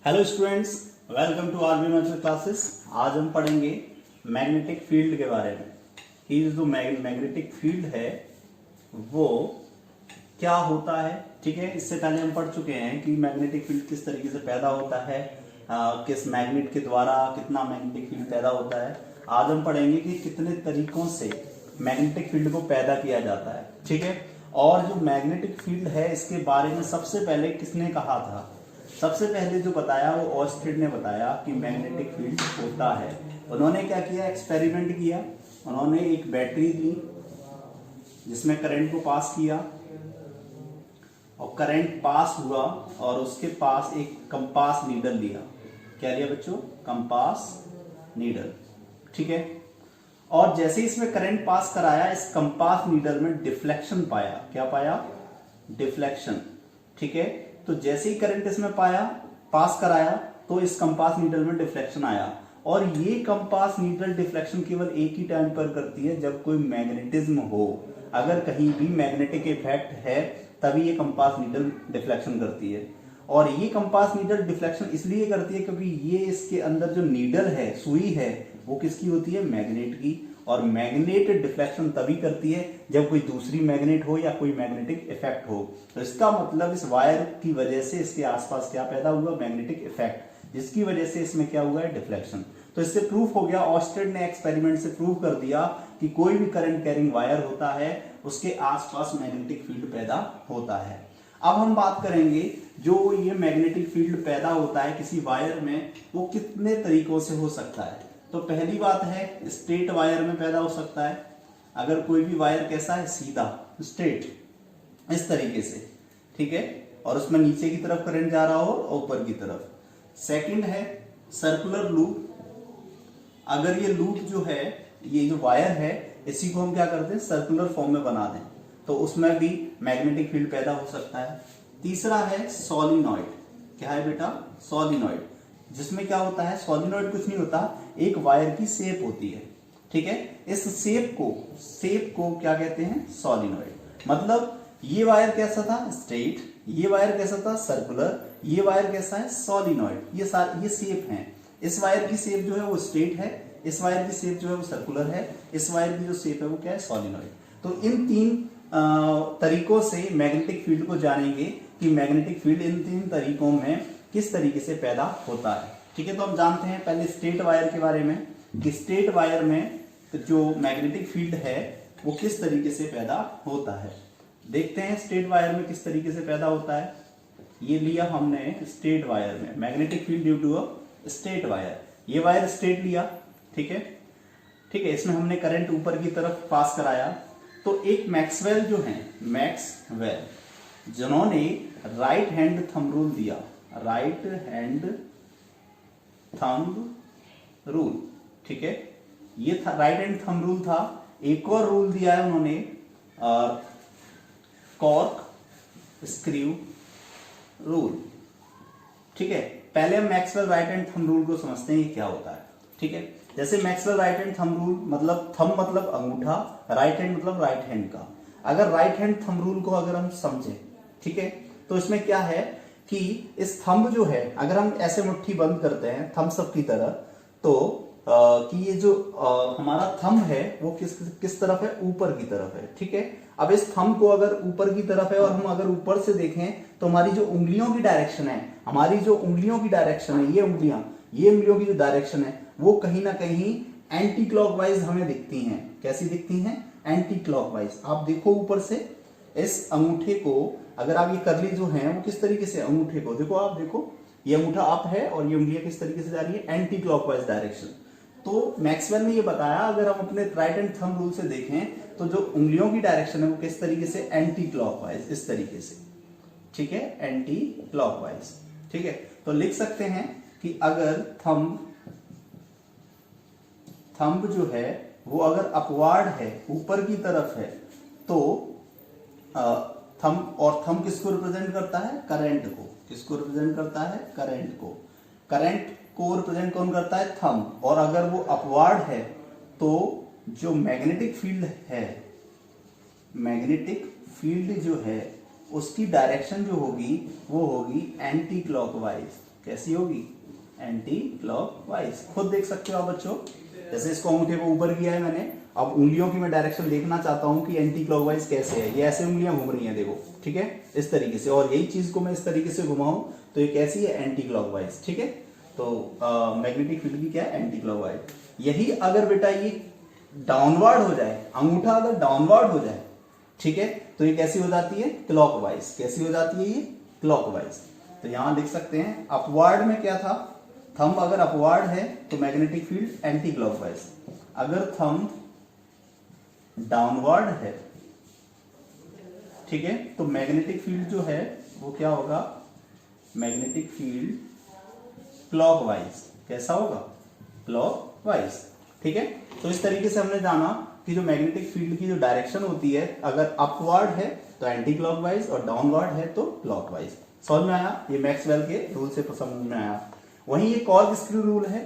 Hello students, welcome to RB maths classes. आज हम पढ़ेंगे मैग्नेटिक फील्ड के बारे में कि जो मैग्नेटिक फील्ड है वो क्या होता है। ठीक है, इससे पहले हम पढ़ चुके हैं कि मैग्नेटिक फील्ड किस तरीके से पैदा होता है, किस मैग्नेट के द्वारा कितना मैग्नेटिक फील्ड पैदा होता है। आज हम पढ़ेंगे कि कितने तरीकों से मैग्नेटिक फील्ड को पैदा किया जाता है। ठीक है, और जो मैग्नेटिक फील्ड है इसके बारे में सबसे पहले किसने कहा था? सबसे पहले जो बताया वो ऑस्टेड ने बताया कि मैग्नेटिक फील्ड होता है। उन्होंने क्या किया, एक्सपेरिमेंट किया। उन्होंने एक बैटरी ली जिसमें करंट को पास किया और करंट पास हुआ और उसके पास एक कंपास नीडल लिया। क्या लिया बच्चों? Compass needle. ठीक है, और जैसे इसमें करंट पास कराया, इस कंपास नीडल में डिफ्लेक्शन पाया। क्या पाया? डिफ्लेक्शन। ठीक है, तो जैसे ही करंट इसमें पास कराया तो इस कंपास नीडल में डिफ्लेक्शन आया। और ये कंपास नीडल डिफ्लेक्शन केवल एक ही टाइम पर करती है जब कोई मैग्नेटिज्म हो। अगर कहीं भी मैग्नेटिक इफेक्ट है तभी ये कंपास नीडल डिफ्लेक्शन करती है। और ये कंपास नीडल डिफ्लेक्शन इसलिए करती है क्योंकि ये इसके अंदर जो नीडल है, सुई है, वो किसकी होती है? मैग्नेट की। और मैग्नेट डिफ्लेक्शन तभी करती है जब कोई दूसरी मैग्नेट हो या कोई मैग्नेटिक इफेक्ट हो। तो इसका मतलब इस वायर की वजह से इसके आसपास क्या पैदा हुआ? मैग्नेटिक इफेक्ट, जिसकी वजह से इसमें क्या हुआ है? डिफ्लेक्शन। तो इससे प्रूफ हो गया, ऑस्टेड ने एक्सपेरिमेंट से प्रूव कर दिया कि कोई भी करंट कैरिंग वायर होता है उसके आसपास मैग्नेटिक फील्ड पैदा होता है। अब हम बात करेंगे जो ये मैग्नेटिक फील्ड पैदा होता है किसी वायर में, वो कितने तरीकों से हो सकता है। तो पहली बात है, स्ट्रेट वायर में पैदा हो सकता है। अगर कोई भी वायर कैसा है? सीधा, स्ट्रेट, इस तरीके से। ठीक है, और उसमें नीचे की तरफ करंट जा रहा हो और ऊपर की तरफ। सेकंड है सर्कुलर लूप। अगर ये लूप जो है, ये जो वायर है, इसी को हम क्या करते हैं? सर्कुलर फॉर्म में बना दें तो उसमें भी मैग्नेटिक फील्ड पैदा हो सकता है। तीसरा है सॉलिनॉइड। क्या है बेटा? सॉलिनॉइड, जिसमें क्या होता है? सॉलिनॉइड कुछ नहीं होता, एक वायर की शेप होती है। ठीक है, इस शेप को क्या कहते हैं? सॉलिनॉइड। मतलब ये वायर कैसा था? स्ट्रेट। ये वायर कैसा था? सर्कुलर। ये वायर कैसा है? सॉलिनॉइड। ये शेप है। इस वायर की शेप जो है वो स्ट्रेट है, इस वायर की शेप जो है वो सर्कुलर है, इस वायर की जो शेप है वो क्या है? सॉलिनॉइड। तो इन तीन तरीकों से मैग्नेटिक फील्ड को जानेंगे कि मैग्नेटिक फील्ड इन तीन तरीकों में किस तरीके से पैदा होता है। ठीक है, तो हम जानते हैं पहले स्ट्रेट वायर के बारे में कि स्ट्रेट वायर में जो मैग्नेटिक फील्ड है वो किस तरीके से पैदा होता है। देखते हैं स्ट्रेट वायर में किस तरीके से पैदा होता है। ये लिया हमने स्ट्रेट वायर में magnetic field due to a straight wire. ये वायर स्ट्रेट लिया। ठीक है, ठीक है, इसमें हमने करंट ऊपर की तरफ पास कराया। तो एक मैक्सवेल जो है, मैक्सवेल, जिन्होंने राइट हैंड थंब रूल दिया, राइट हैंड थंब रूल। ठीक है, ये था राइट हैंड थंब रूल था। एक और रूल दिया है उन्होंने, कॉर्क स्क्रू रूल। ठीक है, पहले हम Maxwell right hand thumb rule को समझते हैं क्या होता है। ठीक है, जैसे Maxwell right hand thumb rule मतलब थंब मतलब अंगूठा, राइट हैंड मतलब राइट हैंड का। अगर राइट हैंड थंब रूल को अगर हम समझें, ठीक है, तो इसमें क्या है कि इस थंब जो है, अगर हम ऐसे मुट्ठी बंद करते हैं थम्स अप की तरह, तो कि ये जो हमारा थंब है वो किस तरफ है? ऊपर की तरफ है। ठीक है, अब इस थंब को अगर ऊपर की तरफ है और हम अगर ऊपर से देखें तो हमारी जो उंगलियों की डायरेक्शन है, ये उंगलियों की जो डायरेक्शन है वो कहीं ना कहीं एंटी क्लॉकवाइज हमें दिखती हैं। कैसी दिखती हैं? Anti clockwise. आप देखो ऊपर से इस अंगूठे को, अगर आप ये करली जो है वो किस तरीके से अंगूठे को देखो, आप देखो ये अंगूठा अप है और ये उंगलियां किस तरीके से जा रही है? Anti clockwise direction. तो मैक्सवेल ने ये बताया, अगर हम अपने राइट हैंड थंब रूल से देखें तो जो उंगलियों की डायरेक्शन है वो किस तरीके से? एंटी क्लॉकवाइज, इस तरीके से। ठीक है, एंटी क्लॉकवाइज। ठीक है, तो लिख सकते हैं कि अगर थंब जो है वो अगर अपवार्ड है, ऊपर की तरफ है, तो थंब किसको रिप्रेजेंट करता है? करंट को। किसको रिप्रेजेंट करता है? करंट को। करंट को रिप्रेजेंट कौन करता है? थंब। और अगर वो अपवार्ड है तो जो मैग्नेटिक फील्ड जो है उसकी डायरेक्शन जो होगी वो होगी एंटी क्लॉकवाइज। कैसी होगी, एंटी क्लॉकवाइज। खुद देख सकते हो आप बच्चों, जैसे इसको अंगूठे को ऊपर किया है मैंने, अब उंगलियों की मैं डायरेक्शन देखना चाहता हूं कि एंटी क्लॉकवाइज कैसे है। ये ऐसे उंगलियां घूम रही हैं देखो, ठीक है, इस तरीके से, और यही चीज को मैं इस तरीके से घुमाऊं तो ये कैसी है, एंटी क्लॉकवाइज। ठीक है, तो मैग्नेटिक फील्ड की क्या है, एंटी क्लॉकवाइज। यही अगर बेटा ये डाउनवर्ड हो जाए, अंगूठा अगर डाउनवर्ड हो जाए, ठीक है, तो ये कैसी हो जाती है, क्लॉकवाइज। कैसी हो जाती है ये, क्लॉकवाइज। तो यहां लिख सकते हैं अपवर्ड में क्या था, थंब अगर अपवर्ड है तो मैग्नेटिक फील्ड एंटी क्लॉकवाइज, अगर थंब डाउनवर्ड है, ठीक है, तो मैग्नेटिक फील्ड जो है वो क्या होगा, मैग्नेटिक फील्ड क्लॉकवाइज। कैसा होगा, क्लॉकवाइज। ठीक है, तो इस तरीके से हमने जाना कि जो मैग्नेटिक फील्ड की जो डायरेक्शन होती है, अगर अपवर्ड है तो एंटी क्लॉकवाइज और डाउनवर्ड है तो क्लॉकवाइज। समझ में आया, ये मैक्सवेल के रूल से समझ में आया। वहीं ये कॉर्कस्क्रू रूल है,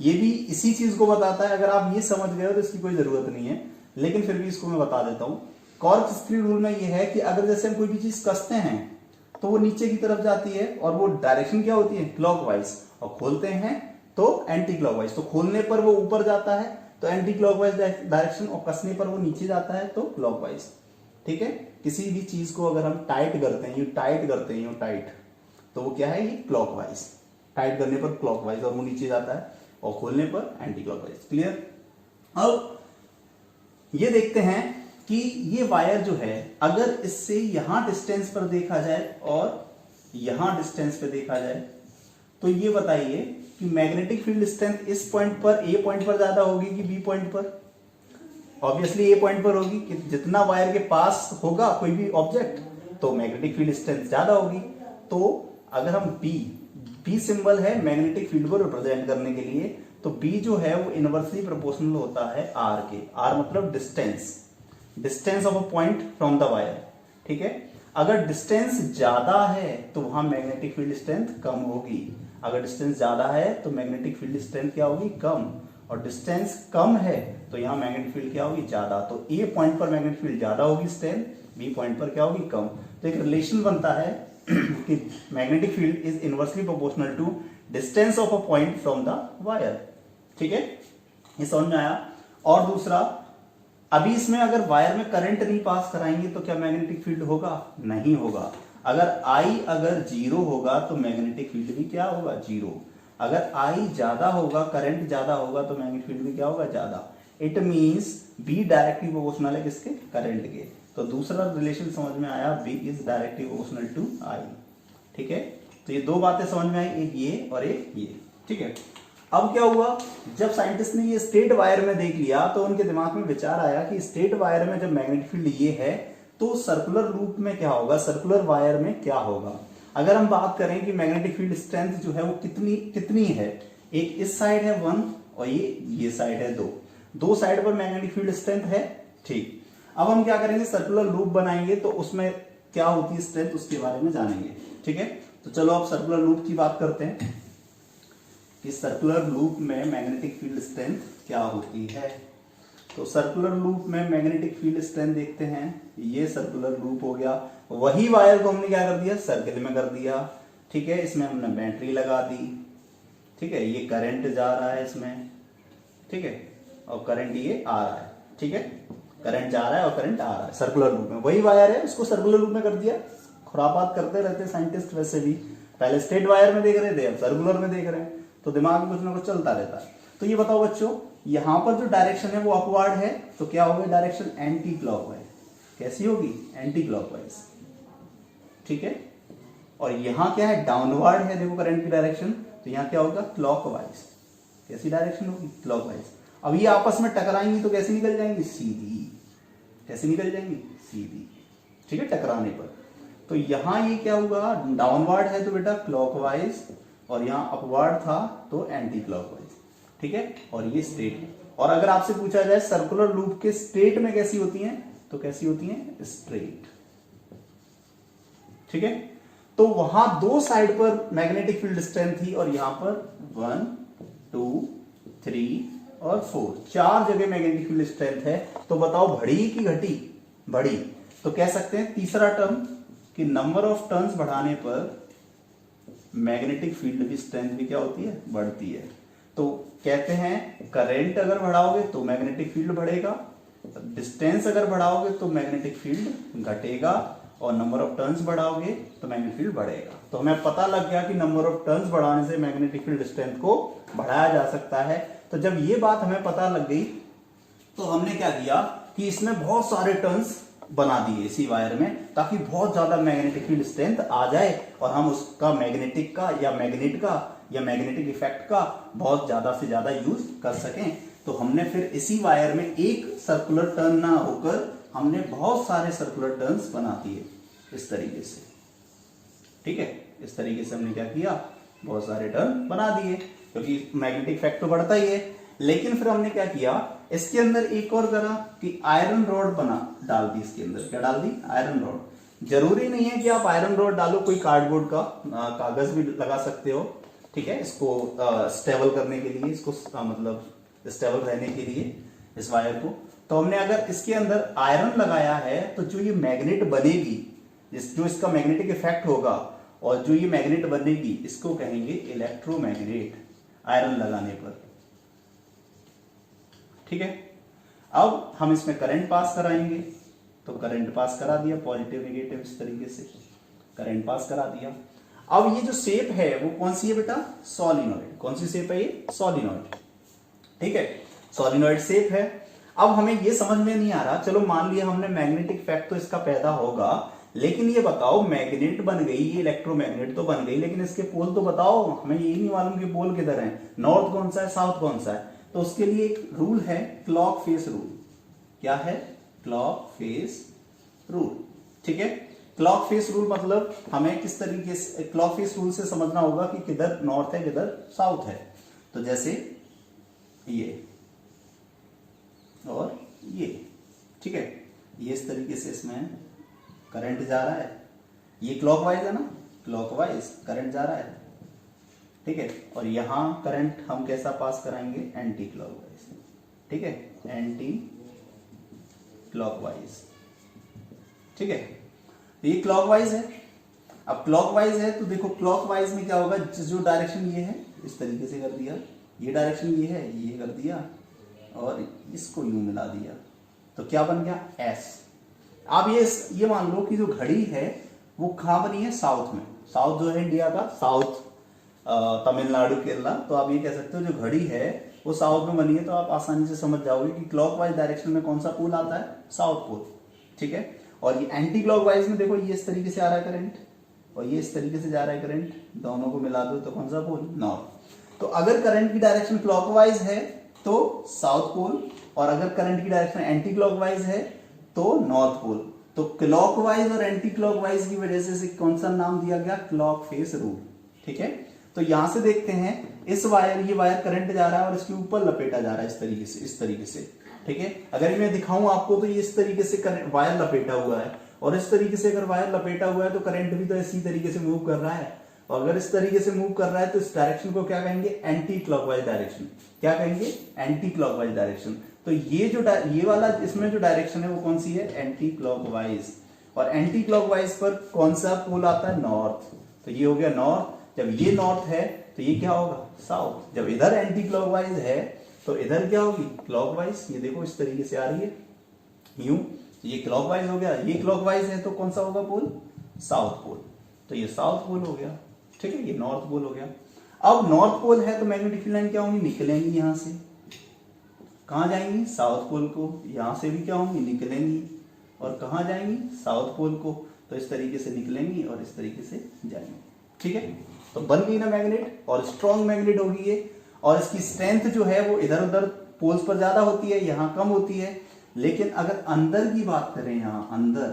ये भी इसी चीज को बताता है। अगर आप ये समझ गए हो तो इसकी कोई जरूरत नहीं है, लेकिन फिर भी इसको मैं बता देता हूं। कॉर्कस्क्रू रूल में ये है कि अगर जैसे हम कोई भी चीज कसते हैं तो वो नीचे की तरफ जाती है और वो डायरेक्शन क्या होती है, क्लॉकवाइज, और खोलते हैं तो एंटी क्लॉकवाइज। तो खोलने पर वो ऊपर जाता है तो एंटी क्लॉकवाइज डायरेक्शन, और कसने पर वो नीचे जाता है तो क्लॉकवाइज। ठीक है, किसी भी चीज को अगर हम टाइट करते हैं, यू टाइट करते हैं, यू टाइट, तो वो क्या है, ये क्लॉकवाइज। टाइट करने पर क्लॉकवाइज और वो नीचे जाता है, और खोलने पर एंटी क्लॉकवाइज। क्लियर। अब ये देखते हैं कि ये वायर जो है, अगर इससे यहां डिस्टेंस पर देखा जाए और यहां डिस्टेंस पे देखा जाए, तो ये बताइए कि मैग्नेटिक फील्ड स्ट्रेंथ इस पॉइंट पर, ए पॉइंट पर ज्यादा होगी कि बी पॉइंट पर? ऑब्वियसली ए पॉइंट पर होगी, कि जितना वायर के पास होगा कोई भी ऑब्जेक्ट तो मैग्नेटिक फील्ड स्ट्रेंथ ज्यादा होगी। तो अगर हम बी सिंबल है मैग्नेटिक फील्ड को रिप्रेजेंट करने के लिए, तो बी जो है वो इनवर्सली प्रोपोर्शनल होता है आर के। आर मतलब distance of a point from the wire. ठीक है, अगर डिस्टेंस ज्यादा है तो वहां मैग्नेटिक फील्ड स्ट्रेंथ कम होगी। अगर डिस्टेंस ज्यादा है तो मैग्नेटिक फील्ड स्ट्रेंथ क्या होगी, कम, और डिस्टेंस कम है तो यहाँ मैग्नेटिक फील्ड क्या होगी, ज्यादा। तो ए पॉइंट पर मैग्नेटिक फील्ड ज्यादा होगी स्ट्रेंथ, बी पॉइंट पर क्या होगी, कम। तो एक रिलेशन बनता है कि magnetic field is inversely proportional to distance of a point from the wire. ठीक है, ये समझ में आया। और दूसरा, अभी इसमें अगर वायर में करंट नहीं पास कराएंगे तो क्या मैग्नेटिक फील्ड होगा, नहीं होगा। अगर आई अगर जीरो होगा तो मैग्नेटिक फील्ड भी क्या होगा, जीरो। अगर आई ज्यादा होगा, करंट ज्यादा होगा, तो मैग्नेटिक फील्ड भी क्या होगा, ज्यादा। It means be directly proportional है किसके, करंट के। तो दूसरा रिलेशन समझ में आया, B is directly proportional to I. ठीक है, तो ये दो बातें समझ में आई, एक ये और एक ये। ठीक है, अब क्या हुआ, जब साइंटिस्ट ने ये स्ट्रेट वायर में देख लिया तो उनके दिमाग में विचार आया कि स्ट्रेट वायर में जब मैग्नेटिक फील्ड ये है तो सर्कुलर लूप में क्या होगा, सर्कुलर वायर में क्या होगा। अगर हम बात करें कि मैग्नेटिक फील्ड स्ट्रेंथ जो है वो कितनी है, एक इस साइड है 1 और ये साइड है 2, दो साइड पर मैग्नेटिक फील्ड स्ट्रेंथ है। ठीक, अब हम क्या करेंगे, सर्कुलर लूप बनाएंगे तो उसमें क्या होती है स्ट्रेंथ, उसके बारे में जानेंगे। ठीक है, तो चलो अब सर्कुलर लूप की बात करते हैं कि सर्कुलर लूप में मैग्नेटिक फील्ड स्ट्रेंथ क्या होती है। तो सर्कुलर लूप में मैग्नेटिक फील्ड स्ट्रेंथ देखते हैं, ये सर्कुलर लूप हो गया। वही वायर को हमने क्या कर दिया, सर्किल में कर दिया। ठीक है, इसमें हमने बैटरी लगा दी। ठीक है, ये करंट जा रहा है इसमें, ठीक है, और करंट ये आ रहा है। ठीक है, करंट जा रहा है और करंट आ रहा है सर्कुलर लूप में। वही वायर है, उसको सर्कुलर लूप में कर दिया। खुरापात करते रहते साइंटिस्ट वैसे भी, पहले स्ट्रेट वायर में देख रहे थे, अब सर्कुलर में देख रहे हैं, तो दिमाग में कुछ ना कुछ चलता रहता है। तो ये बताओ बच्चों, यहां पर जो डायरेक्शन है वो अपवर्ड है, तो क्या होगी डायरेक्शन, एंटी क्लॉकवाइज। कैसी होगी, एंटी क्लॉकवाइज। ठीक है, और यहां क्या है, डाउनवर्ड है, देखो करंट की डायरेक्शन, तो यहां क्या होगा, क्लॉकवाइज। कैसी डायरेक्शन होगी, क्लॉकवाइज। अब ये आपस में टकराएंगी तो कैसे निकल जाएंगी, सीधी। कैसे निकल जाएंगी, सीधी। ठीक है, टकराने पर। तो यहां ये क्या हुआ, डाउनवर्ड है तो बेटा क्लॉकवाइज, और यहां अपवर्ड था तो एंटी क्लॉकवाइज। ठीक है, और ये स्ट्रेट है। और अगर आपसे पूछा जाए सर्कुलर लूप के स्ट्रेट में कैसी होती हैं, तो कैसी होती हैं, स्ट्रेट। ठीक है, तो वहां दो साइड पर मैग्नेटिक फील्ड स्ट्रेंथ थी और यहां पर 1 2 3 और 4, 4 जगह मैग्नेटिक फील्ड स्ट्रेंथ है। तो बताओ बढ़ी की घटी, बढ़ी। तो कह सकते हैं तीसरा टर्म कि नंबर ऑफ टर्न्स बढ़ाने पर मैग्नेटिक फील्ड की स्ट्रेंथ भी क्या होती है, बढ़ती है। तो कहते हैं करंट अगर बढ़ाओगे तो मैग्नेटिक फील्ड बढ़ेगा, डिस्टेंस अगर बढ़ाओगे तो मैग्नेटिक फील्ड घटेगा, और नंबर ऑफ टर्न्स बढ़ाओगे तो मैग्नेटिक फील्ड बढ़ेगा। तो हमें पता लग गया कि नंबर ऑफ टर्न्स बढ़ाने से मैग्नेटिक फील्ड स्ट्रेंथ को बढ़ाया जा सकता है। तो जब ये बात हमें पता लग गई तो हमने क्या किया कि इसमें बहुत सारे टर्न्स बना दिए इसी वायर में, ताकि बहुत ज्यादा मैग्नेटिक फील्ड स्ट्रेंथ आ जाए और हम उसका मैग्नेटिक का या मैग्नेट का या मैग्नेटिक इफेक्ट का बहुत ज्यादा से ज्यादा यूज कर सकें। तो हमने फिर इसी वायर में एक सर्कुलर टर्न ना होकर हमने बहुत सारे सर्कुलर टर्न्स बना दिए इस तरीके से, ठीक है। इस तरीके से हमने क्या किया, बहुत सारे टर्न बना दिए, क्योंकि मैग्नेटिक इफेक्ट तो बढ़ता ही है। लेकिन फिर हमने क्या किया, इसके अंदर एक और करा कि आयरन रॉड बना डाल दी इसके अंदर। क्या डाल दी, आयरन रॉड। जरूरी नहीं है कि आप आयरन रॉड डालो, कोई कार्डबोर्ड का कागज भी लगा सकते हो, ठीक है। इसको स्टेबल करने के लिए, इसको मतलब स्टेबल रहने के लिए इस वायर को। तो हमने अगर इसके अंदर आयरन लगाया है तो जो ये मैग्नेट बनेगी, जो इसका मैग्नेटिक इफेक्ट होगा और जो ये मैग्नेट बनेगी, इसको कहेंगे इलेक्ट्रोमैग्नेट, आयरन लगाने पर, ठीक है। अब हम इसमें करंट पास कराएंगे, तो करंट पास करा दिया, पॉजिटिव नेगेटिव इस तरीके से करंट पास करा दिया। अब ये जो शेप है वो कौन सी है बेटा, सोलिनॉइड। कौन सी शेप है ये, सोलिनॉइड, ठीक है, सोलिनॉइड शेप है। अब हमें ये समझ में नहीं आ रहा, चलो मान लिया हमने मैग्नेटिक इफेक्ट तो इसका पैदा होगा, लेकिन ये बताओ मैग्नेट बन गई, ये इलेक्ट्रोमैग्नेट तो बन गई, लेकिन इसके पोल तो बताओ, हमें ये नहीं मालूम कि पोल किधर है, नॉर्थ कौन सा है, साउथ कौन सा है। तो उसके लिए एक रूल है, क्लॉक फेस रूल। क्या है, क्लॉक फेस रूल, ठीक है। क्लॉक फेस रूल मतलब हमें किस तरीके से क्लॉक फेस रूल से समझना होगा कि किधर नॉर्थ है किधर साउथ है। तो जैसे ये और ये, ठीक है, ये इस तरीके से इसमें करंट जा रहा है, ये क्लॉकवाइज है ना, क्लॉकवाइज करंट जा रहा है, ठीक है। और यहां करंट हम कैसा पास कराएंगे, एंटी क्लॉकवाइज, ठीक है, एंटी क्लॉकवाइज, ठीक है। ये क्लॉकवाइज है। अब क्लॉकवाइज है तो देखो क्लॉकवाइज में क्या होगा, जो डायरेक्शन ये है इस तरीके से कर दिया, ये डायरेक्शन ये है, ये कर दिया और इसको यूं मिला दिया, तो क्या बन गया, एस। अब ये मान लो कि जो घड़ी है वो कहां बनी है, साउथ में। साउथ जो है इंडिया का, साउथ तमिलनाडु केरला, तो आप ये कह सकते हो जो घड़ी है वो साउथ में बनी है। तो आप आसानी से समझ जाओगे कि क्लॉकवाइज डायरेक्शन में कौन सा पोल आता है, साउथ पोल, ठीक है। और ये एंटी क्लॉकवाइज में देखो ये इस तरीके से आ रहा है करंट और ये इस तरीके से जा रहा है करंट, दोनों को मिला दो तो कौन सा पोल, नॉर्थ। तो अगर करंट की डायरेक्शन क्लॉकवाइज है तो साउथ पोल, और अगर करंट की डायरेक्शन एंटी क्लॉकवाइज है तो नॉर्थ पोल। तो क्लॉकवाइज और एंटी क्लॉकवाइज की वजह से कौन सा नाम दिया गया, क्लॉक फेस रूल, ठीक है। तो यहां से देखते हैं इस वायर, ये वायर करंट जा रहा है और इसके ऊपर लपेटा जा रहा है इस तरीके से, ठीक है। अगर मैं दिखाऊं आपको तो ये इस तरीके से वायर लपेटा हुआ है, और इस तरीके से अगर वायर लपेटा हुआ है तो करंट भी तो इसी तरीके से मूव कर रहा है, और अगर इस तरीके से मूव कर रहा है तो इस डायरेक्शन को क्या कहेंगे, एंटी क्लॉकवाइज डायरेक्शन। क्या कहेंगे, एंटी क्लॉकवाइज डायरेक्शन। तो ये वाला इसमें जो डायरेक्शन है वो कौन सी है, एंटी क्लॉकवाइज। और एंटी क्लॉकवाइज पर कौन सा पोल आता है, नॉर्थ। तो ये हो गया नॉर्थ। जब ये नॉर्थ है तो ये क्या होगा, साउथ। जब इधर एंटी क्लॉकवाइज है तो इधर क्या होगी, क्लॉकवाइज। ये देखो इस तरीके से आ रही है यूं, ये क्लॉकवाइज हो गया। ये क्लॉकवाइज है तो कौन सा होगा पोल, साउथ पोल। तो ये साउथ पोल हो गया, ठीक है, ये नॉर्थ पोल हो गया। अब नॉर्थ पोल है तो मैग्नेटिक फील्ड लाइन क्या होंगी, निकलेंगी यहां से, कहां जाएंगी, साउथ पोल को। यहां से भी क्या होंगी, निकलेंगी, और कहां जाएंगी, साउथ पोल को। तो इस तरीके से निकलेंगी और इस तरीके से जाएंगी, ठीक है। तो बन गई ना मैग्नेट, और स्ट्रॉन्ग मैग्नेट होगी ये। और इसकी स्ट्रेंथ जो है वो इधर उधर पोल्स पर ज्यादा होती है, यहां कम होती है। लेकिन अगर अंदर की बात करें, यहां अंदर,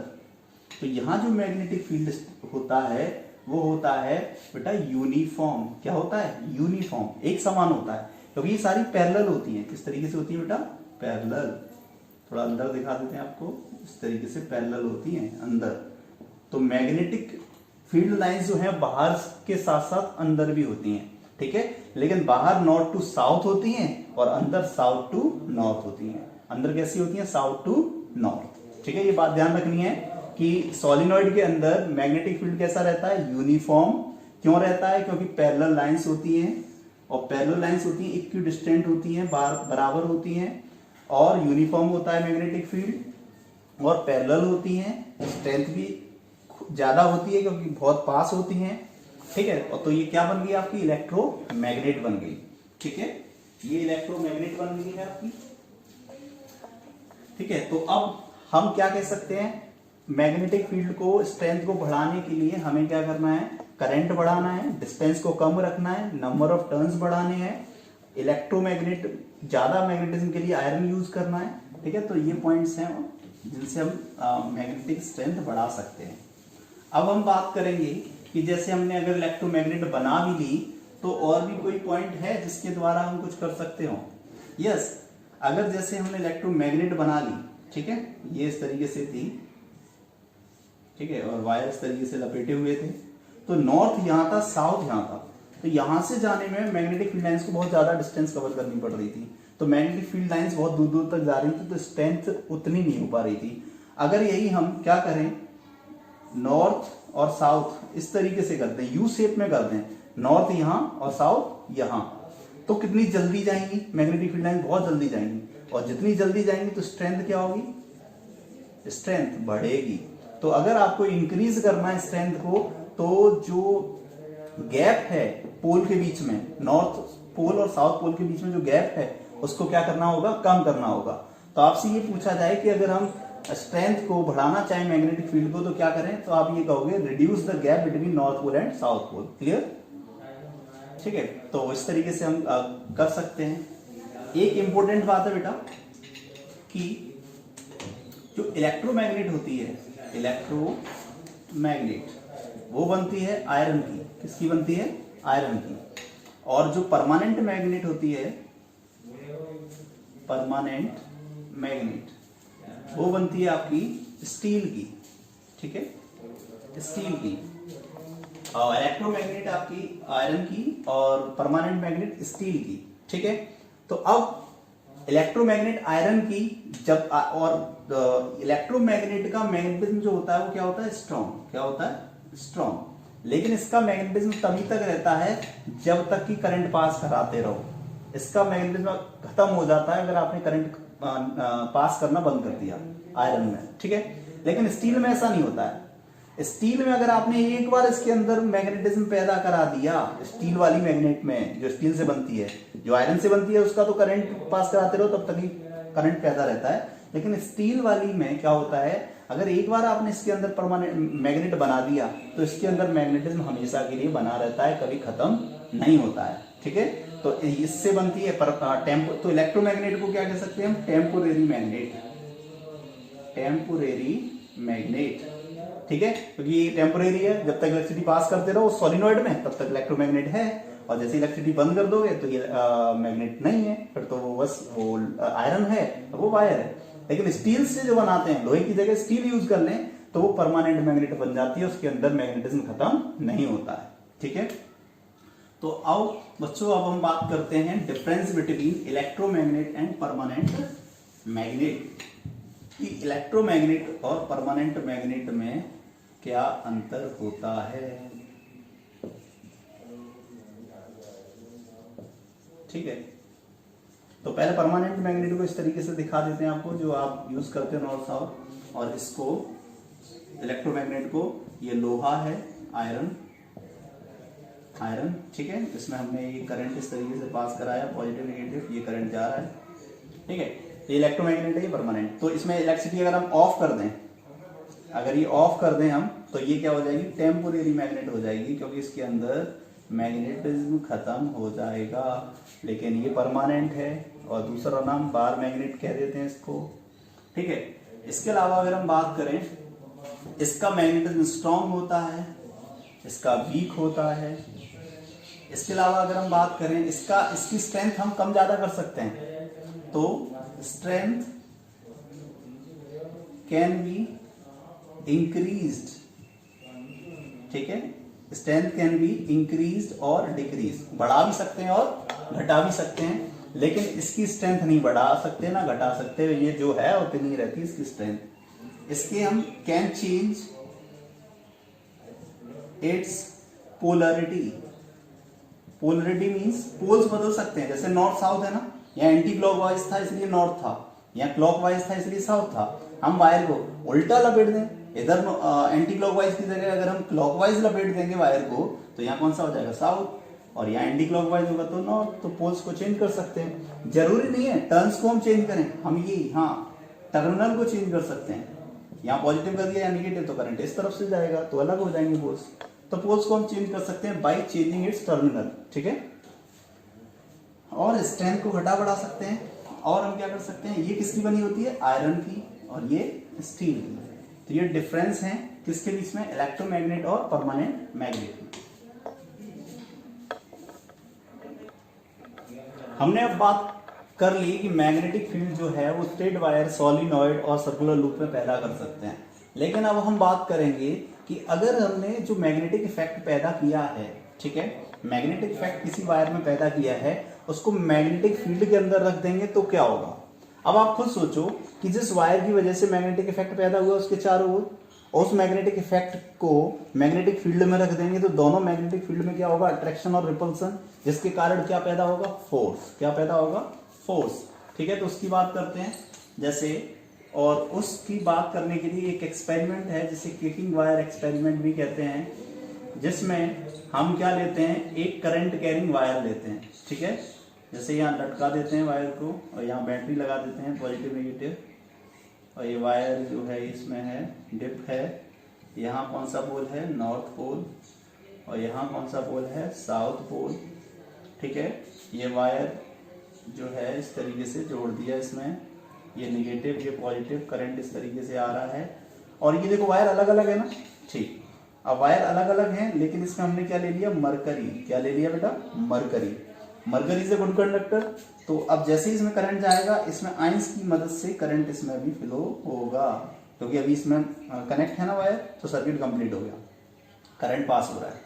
तो यहां जो मैग्नेटिक फील्ड होता है वो होता है बेटा यूनिफॉर्म। क्या होता है, यूनिफॉर्म, एक समान होता है, क्योंकि ये सारी पैरेलल होती है। किस तरीके से होती है बेटा, पैरेलल। थोड़ा अंदर दिखा देते हैं आपको, इस तरीके से पैरेलल होती है अंदर। तो मैग्नेटिक फील्ड लाइंस जो है बाहर के साथ साथ अंदर भी होती हैं, ठीक है। लेकिन बाहर नॉर्थ टू साउथ होती हैं और अंदर साउथ टू नॉर्थ होती हैं। अंदर कैसी होती हैं, साउथ टू नॉर्थ, ठीक है। ये बात ध्यान रखनी है कि सोलिनॉइड के अंदर मैग्नेटिक फील्ड कैसा रहता है, यूनिफॉर्म, क्यों रहता है? क्योंकि पैरेलल लाइंस होती हैं, और पैरेलल लाइंस होती हैं इक्विडिस्टेंट होती हैं, बराबर होती हैं, और यूनिफॉर्म होता है मैग्नेटिक फील्ड, और पैरेलल होती हैं, स्ट्रेंथ भी ज्यादा होती है क्योंकि बहुत पास होती हैं, ठीक है। और तो ये क्या बन गई आपकी? इलेक्ट्रोमैग्नेट बन गई, ठीक है, ये इलेक्ट्रोमैग्नेट बन गई है आपकी, ठीक है। तो अब हम क्या कह सकते हैं? मैग्नेटिक फील्ड को, स्ट्रेंथ को बढ़ाने के लिए हमें क्या करना है? करंट बढ़ाना है, डिस्टेंस को कम रखना है, नंबर ऑफ टर्न्स बढ़ाने हैं, इलेक्ट्रोमैग्नेट ज्यादा मैग्नेटिज्म के लिए आयरन यूज करना है, ठीक है। तो ये पॉइंट्स हैं जिनसे हम मैग्नेटिक स्ट्रेंथ बढ़ा सकते हैं। अब हम बात करेंगे कि जैसे हमने अगर इलेक्ट्रोमैग्नेट बना भी ली तो और भी कोई पॉइंट है जिसके द्वारा हम कुछ कर सकते हो? यस, अगर जैसे हमने इलेक्ट्रोमैग्नेट बना ली, ठीक है, ये इस तरीके से थी, ठीक है, और वायर इस तरीके से लपेटे हुए थे, तो नॉर्थ यहाँ था, साउथ यहाँ था, तो यहां से जाने में मैग्नेटिक फील्ड लाइंस को बहुत ज्यादा डिस्टेंस कवर करनी पड़ रही थी, तो मैग्नेटिक फील्ड लाइंस बहुत दूर दूर तक जा रही थी, तो स्ट्रेंथ उतनी नहीं हो पा रही थी। अगर यही हम क्या करें, नॉर्थ और साउथ इस तरीके से करते हैं, यू शेप में करते हैं, नॉर्थ यहाँ और साउथ यहाँ, तो कितनी जल्दी जाएंगी मैग्नेटिक फील्ड लाइन? बहुत जल्दी जाएंगी, और जितनी जल्दी जाएंगी तो स्ट्रेंथ क्या होगी? स्ट्रेंथ बढ़ेगी। तो अगर आपको इंक्रीज करना है स्ट्रेंथ को, तो जो गैप है पोल के बीच में, नॉर्थ पोल और साउथ पोल के बीच में जो गैप है उसको क्या करना होगा? कम करना होगा। तो आपसे ये पूछा जाए कि अगर हम स्ट्रेंथ को बढ़ाना चाहें मैग्नेटिक फील्ड को, तो क्या करें? तो आप ये कहोगे reduce the gap between north pole and south pole. Clear? ठीक है, तो इस तरीके से हम कर सकते हैं। एक इंपॉर्टेंट बात है बेटा कि जो इलेक्ट्रोमैग्नेट होती है, इलेक्ट्रोमैग्नेट वो बनती है आयरन की। किसकी बनती है? आयरन की। और जो परमानेंट मैग्नेट होती है, परमानेंट मैग्नेट, वो बनती है आपकी स्टील की। ठीक है, स्टील की। और इलेक्ट्रोमैग्नेट आपकी आयरन की और परमानेंट मैग्नेट स्टील की। ठीक है, तो अब इलेक्ट्रोमैग्नेट आयरन की जब और इलेक्ट्रोमैग्नेट का मैग्नेटिज्म जो होता है वो क्या होता है? स्ट्रॉन्ग। क्या होता है? स्ट्रॉन्ग। लेकिन इसका मैग्नेटिज्म तभी तक रहता है जब तक कि करंट पास कराते रहो। इसका मैग्नेटिज्म खत्म हो जाता है अगर आपने करंट पास करना बंद कर दिया आयरन में। ठीक है, लेकिन स्टील में ऐसा नहीं होता है। स्टील में अगर आपने एक बार इसके अंदर मैग्नेटिज्म पैदा करा दिया, स्टील वाली मैग्नेट में जो स्टील से बनती है, जो आयरन से बनती है उसका तो करंट पास कराते रहो तब तक ही करंट पैदा रहता है। लेकिन स्टील वाली में क्या होता है, अगर एक बार आपने इसके अंदर परमानेंट मैग्नेट बना दिया तो इसके अंदर मैग्नेटिज्म हमेशा के लिए बना रहता है, कभी खत्म नहीं होता है। ठीक है, तो इससे बनती है तो इलेक्ट्रोमैग्नेट को क्या कह सकते हैं हम? Temporary magnet. Temporary magnet. ठीक है, क्योंकि ये टेम्पोरेरी है, जब तक इलेक्ट्रिसिटी पास करते रहो सॉलिनॉइड में तब तक इलेक्ट्रोमैग्नेट है, और जैसे इलेक्ट्रिसिटी बंद कर दोगे तो ये मैग्नेट नहीं है, फिर तो वो बस वो आयरन है, वो वायर है। लेकिन स्टील से जो बनाते हैं, लोहे की जगह स्टील यूज कर लें तो वो परमानेंट मैग्नेट बन जाती है, उसके अंदर मैग्नेटिज्म खत्म नहीं होता है। ठीक है, तो आओ बच्चों अब हम बात करते हैं difference between electromagnet and permanent magnet. कि इलेक्ट्रोमैग्नेट और परमानेंट मैग्नेट में क्या अंतर होता है। ठीक है, तो पहले परमानेंट मैग्नेट को इस तरीके से दिखा देते हैं आपको, जो आप यूज करते हो नॉर्थ साउथ। और इसको इलेक्ट्रोमैग्नेट को, ये लोहा है, आयरन, आयरन। ठीक है, इसमें हमने ये करंट इस तरीके से पास कराया, पॉजिटिव नेगेटिव, ये करंट जा रहा है। ठीक है, ये इलेक्ट्रोमैग्नेट है, ये परमानेंट। तो इसमें इलेक्ट्रिसिटी अगर हम ऑफ कर दें, अगर ये ऑफ कर दें हम, तो ये क्या हो जाएगी? टेम्पोरेरी मैग्नेट हो जाएगी, क्योंकि इसके अंदर मैग्नेटिज्म खत्म हो जाएगा। लेकिन ये परमानेंट है, और दूसरा नाम बार मैग्नेट कह देते हैं इसको। ठीक है, इसके अलावा अगर हम बात करें, इसका मैग्नेटिज्म स्ट्रॉन्ग होता है, इसका वीक होता है। इसके अलावा अगर हम बात करें, इसकी स्ट्रेंथ हम कम ज्यादा कर सकते हैं, तो स्ट्रेंथ कैन बी इंक्रीज्ड। ठीक है, स्ट्रेंथ कैन बी इंक्रीज्ड और डिक्रीज, बढ़ा भी सकते हैं और घटा भी सकते हैं, लेकिन इसकी स्ट्रेंथ नहीं बढ़ा सकते ना घटा सकते, ये जो है उतनी रहती है इसकी स्ट्रेंथ। इसके हम can change its polarity. Polarity means poles बदल सकते हैं, जैसे नॉर्थ साउथ है ना, यहाँ एंटी क्लॉकवाइज था इसलिए नॉर्थ था, यहाँ क्लॉकवाइज था इसलिए साउथ था। हम वायर को उल्टा लपेट दें, इधर एंटी क्लॉकवाइज की जगह अगर हम क्लॉकवाइज लपेट देंगे वायर को तो यहाँ कौन सा हो जाएगा, साउथ, और यहाँ एंटी क्लॉकवाइज होगा तो नॉर्थ। तो पोल्स को चेंज कर सकते हैं, जरूरी नहीं है टर्न्स को हम चेंज करें, हम ये हाँ टर्मिनल को चेंज कर सकते हैं। यहाँ पॉजिटिव कर दिया या नेगेटिव तो करंट इस तरफ से जाएगा तो अलग हो जाएंगे पोल्स। तो पोल्स को हम चेंज कर सकते हैं बाई चेंजिंग इट्स टर्मिनल, ठीक है। और स्ट्रेंथ को घटा बढ़ा सकते हैं। और हम क्या कर सकते हैं, ये किसकी बनी होती है, आयरन की, और ये स्टील की। तो ये डिफरेंस है किसके बीच में, इलेक्ट्रोमैग्नेट और परमानेंट मैग्नेट में। हमने अब बात कर ली कि मैग्नेटिक फील्ड जो है वो स्ट्रेट वायर, सॉलिनॉइड और सर्कुलर लूप में पैदा कर सकते हैं। लेकिन अब हम बात करेंगे कि अगर हमने जो मैग्नेटिक इफेक्ट पैदा किया है, ठीक है, मैग्नेटिक इफेक्ट किसी वायर में पैदा किया है, उसको मैग्नेटिक फील्ड के अंदर रख देंगे तो क्या होगा। अब आप खुद सोचो कि जिस वायर की वजह से मैग्नेटिक इफेक्ट पैदा हुआ उसके चारों ओर, उस मैग्नेटिक इफेक्ट को मैग्नेटिक फील्ड में रख देंगे तो दोनों मैग्नेटिक फील्ड में क्या होगा, अट्रैक्शन और रिपल्सन, जिसके कारण क्या पैदा होगा, फोर्स। क्या पैदा होगा, फोर्स, ठीक है। तो उसकी बात करते हैं जैसे, और उसकी बात करने के लिए एक एक्सपेरिमेंट है जिसे किकिंग वायर एक्सपेरिमेंट भी कहते हैं, जिसमें हम क्या लेते हैं, एक करंट कैरिंग वायर लेते हैं, ठीक है। जैसे यहाँ लटका देते हैं वायर को और यहाँ बैटरी लगा देते हैं पॉजिटिव नेगेटिव, और ये वायर जो है इसमें है डिप है, यहाँ कौन सा पोल है, नॉर्थ पोल, और यहाँ कौन सा पोल है, साउथ पोल, ठीक है। ये वायर जो है इस तरीके से जोड़ दिया, इसमें ये नेगेटिव ये पॉजिटिव, करंट इस तरीके से आ रहा है, और ये देखो वायर अलग अलग है ना, ठीक। अब वायर अलग अलग हैं लेकिन इसमें हमने क्या ले लिया, मरकरी। क्या ले लिया बेटा, mercury. Mercury is a good conductor. तो अब जैसे ही इसमें करंट जाएगा, इसमें आयंस की मदद से करंट इसमें भी फ्लो होगा, क्योंकि अभी इसमें कनेक्ट है ना वायर, तो सर्किट कंप्लीट हो गया, करंट पास हो रहा है,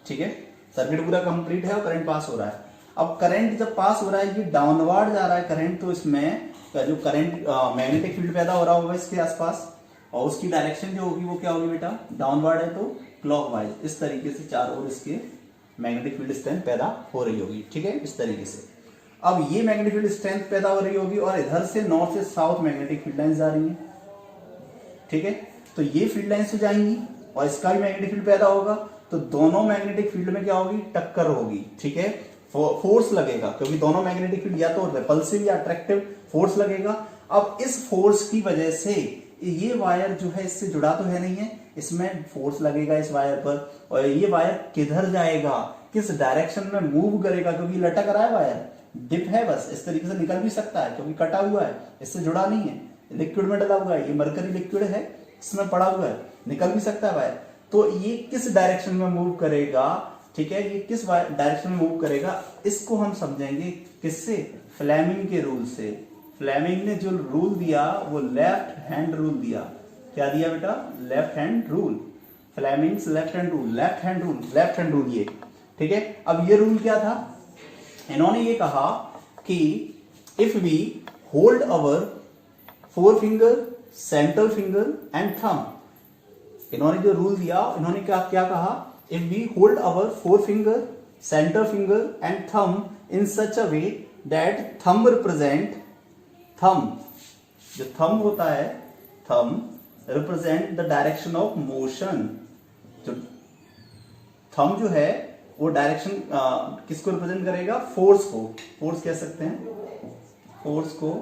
ठीक है। सर्किट पूरा कंप्लीट है और करंट पास हो रहा है। अब करंट जब पास हो रहा है, ये डाउनवर्ड जा रहा है करंट, तो इसमें जो करंट मैग्नेटिक फील्ड पैदा हो रहा होगा इसके आसपास, और उसकी डायरेक्शन जो होगी वो क्या होगी बेटा, डाउनवर्ड है तो क्लॉकवाइज। इस तरीके से चारों ओर इसके मैग्नेटिक फील्ड स्ट्रेंथ पैदा हो रही होगी, ठीक है, इस तरीके से। अब ये मैग्नेटिक फील्ड स्ट्रेंथ पैदा हो रही होगी और इधर से नॉर्थ से साउथ मैग्नेटिक फील्ड लाइंस जा रही हैं, ठीक है। तो ये फील्ड लाइंस हो जाएंगी और इसका भी मैग्नेटिक फील्ड पैदा होगा, तो दोनों मैग्नेटिक फील्ड में क्या होगी, टक्कर होगी, ठीक है। फोर्स लगेगा, क्योंकि दोनों मैग्नेटिक फील्ड या तो रिपल्सिव या अट्रैक्टिव फोर्स लगेगा। अब इस फोर्स की वजह से ये वायर जो है इससे जुड़ा तो है नहीं है, इसमें फोर्स लगेगा इस वायर पर, और ये वायर किधर जाएगा, किस डायरेक्शन में मूव करेगा, क्योंकि लटक रहा है वायर, डिप है, बस इस तरीके से निकल भी सकता है क्योंकि कटा हुआ है, इससे जुड़ा नहीं है, लिक्विड में डला हुआ है, ये मरकरी लिक्विड है, इसमें पड़ा हुआ है, निकल भी सकता है वायर। तो ये किस डायरेक्शन में मूव करेगा, ठीक है, ये किस डायरेक्शन में मूव करेगा, इसको हम समझेंगे किससे, फ्लेमिंग के रूल से। फ्लेमिंग ने जो रूल दिया वो लेफ्ट हैंड रूल दिया। क्या दिया बेटा, left hand rule. Fleming's left hand rule, left hand rule, left hand rule, ये ठीक है। अब ये रूल क्या था, इन्होंने ये कहा कि if we hold our four finger, central finger and thumb, इन्होंने जो रूल दिया, इन्होंने क्या कहा, if we hold our four finger, center finger and thumb in such a way that thumb represent, thumb जो थंब होता है, thumb represent the direction of motion. जो थंब जो है वो डायरेक्शन किसको रिप्रेजेंट करेगा, फोर्स को, फोर्स कह सकते हैं, फोर्स को,